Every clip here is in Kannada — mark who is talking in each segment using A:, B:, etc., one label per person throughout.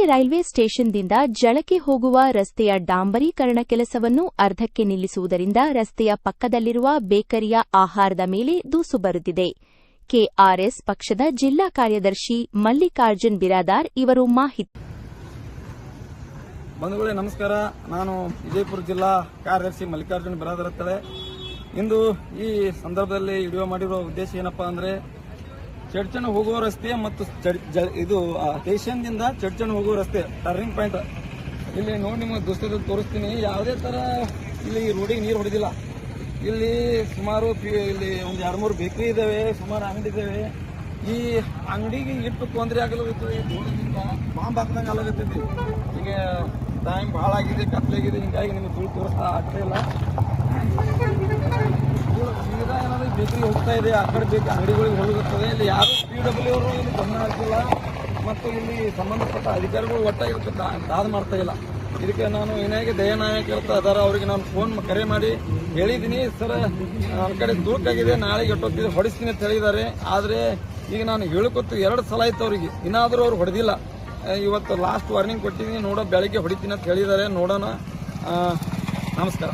A: ರೈಲ್ವೆ ಸ್ಟೇಷನ್ದಿಂದ ಜಳಕೆ ಹೋಗುವ ರಸ್ತೆಯ ಡಾಂಬರೀಕರಣ ಕೆಲಸವನ್ನು ಅರ್ಧಕ್ಕೆ ನಿಲ್ಲಿಸುವುದರಿಂದ ರಸ್ತೆಯ ಪಕ್ಕದಲ್ಲಿರುವ ಬೇಕರಿಯ ಆಹಾರದ ಮೇಲೆ ದೂಸು ಬರುತ್ತಿದೆ. ಕೆಆರ್ಎಸ್ ಪಕ್ಷದ ಜಿಲ್ಲಾ ಕಾರ್ಯದರ್ಶಿ ಮಲ್ಲಿಕಾರ್ಜುನ್ ಬಿರಾದಾರ್ ಇವರು ಮಾಹಿತಿ.
B: ಬಂಧುಗಳೇ ನಮಸ್ಕಾರ. ನಾನು ವಿಜಯಪುರ ಜಿಲ್ಲಾ ಕಾರ್ಯದರ್ಶಿ ಮಲ್ಲಿಕಾರ್ಜುನ್ ಬಿರಾದಾರ್ ಅಂತೇಳಿ. ಇಂದು ಈ ಸಂದರ್ಭದಲ್ಲಿ ವಿಡಿಯೋ ಮಾಡಿರೋ ಉದ್ದೇಶ ಏನಪ್ಪಾ ಅಂದ್ರೆ, ಚಡ್ಚಣ ಹೋಗುವ ರಸ್ತೆ ಮತ್ತು ಇದು ಸ್ಟೇಷನ್ದಿಂದ ಚಡ್ಚಣ ಹೋಗುವ ರಸ್ತೆ ಟರ್ನಿಂಗ್ ಪಾಯಿಂಟ್ ಇಲ್ಲಿ ನೋಡಿ ನಿಮಗೆ ದೃಶ್ಯದಲ್ಲಿ ತೋರಿಸ್ತೀನಿ. ಯಾವುದೇ ತರ ಇಲ್ಲಿ ರೋಡಿಗೆ ನೀರು ಹೊಡೆದಿಲ್ಲ. ಇಲ್ಲಿ ಸುಮಾರು ಇಲ್ಲಿ ಒಂದು 2-3 ಬೇಕರಿ ಇದಾವೆ, ಸುಮಾರು ಅಂಗಡಿ ಇದಾವೆ. ಈ ಅಂಗಡಿಗೆ ಇಟ್ಟು ತೊಂದರೆ ಆಗಲಾಗುತ್ತೆ. ಬಾಂಬ್ ಹಾಕ್ದಂಗೆ ಆಗಲಾಗತ್ತೈತಿ. ಈಗ ಟೈಮ್ ಭಾಳ ಆಗಿದೆ, ಕತ್ಲಾಗಿದೆ, ಹಿಂಗಾಗಿ ನಿಮಗೆ ತೋರಿಸ್ತಾ ಆಗ್ತಾ ಇಲ್ಲ. ಸೀದಾ ಏನಾದ್ರು ಬೇಕರಿ ಹೋಗ್ತಾ ಇದೆ, ಆ ಕಡೆ ಬೇಕು ಅಂಗಡಿಗಳಿಗೆ ಹೋಗುತ್ತದೆ. ಇಲ್ಲಿ ಯಾರು PW ಅವರು ಇಲ್ಲಿ ಗಮನ ಹಾಕಿಲ್ಲ ಮತ್ತು ಇಲ್ಲಿ ಸಂಬಂಧಪಟ್ಟ ಅಧಿಕಾರಿಗಳು ಒಟ್ಟಾಗಿ ದಾದ ಮಾಡ್ತಾ ಇಲ್ಲ. ಇದಕ್ಕೆ ನಾನು ಏನಾಗಿ ದಯನಾಯಕ ಅದಾರ ಅವರಿಗೆ ನಾನು ಫೋನ್ ಕರೆ ಮಾಡಿ ಹೇಳಿದ್ದೀನಿ. ಸರ್, ನನ್ನ ಕಡೆ ದುಡುಕಾಗಿದೆ, ನಾಳೆಗೆ ಎಟ್ಟೊತ್ತಿದೆ ಹೊಡಿಸ್ತೀನಿ ಅಂತ ಹೇಳಿದ್ದಾರೆ. ಆದರೆ ಈಗ ನಾನು ಹೇಳ್ಕೊತ್ತು 2 ಸಲ ಆಯ್ತು ಅವರಿಗೆ, ಇನ್ನಾದರೂ ಅವ್ರು ಹೊಡೆದಿಲ್ಲ. ಇವತ್ತು ಲಾಸ್ಟ್ ವಾರ್ನಿಂಗ್ ಕೊಟ್ಟಿದ್ದೀನಿ, ನೋಡೋ ಬೆಳಗ್ಗೆ ಹೊಡಿತೀನಿ ಅಂತ ಹೇಳಿದ್ದಾರೆ. ನೋಡೋಣ. ನಮಸ್ಕಾರ.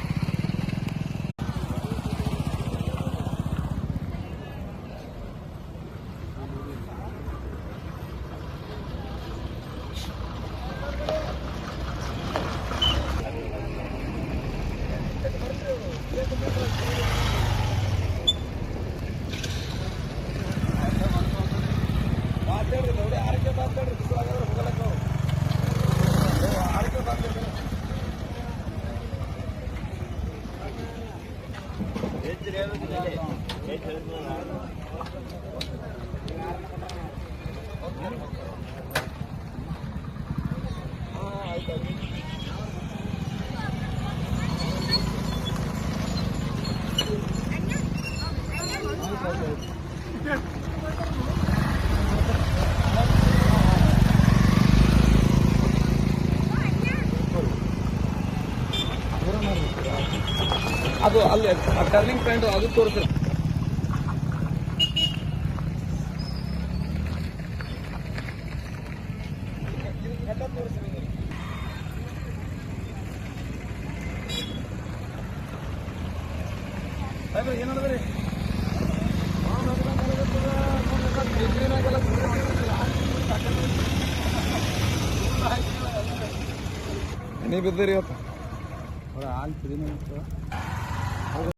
B: ಅದು ಅಲ್ಲಿ ಟರ್ನಿಂಗ್ ಪಾಯಿಂಟ್ ಅದು ತೋರಿಸ್ತಾರೆ. ಏನಂದ್ರೆ ನೀವು ಬಿದ್ದೀರಿ ಇವತ್ತು ಹಾಲು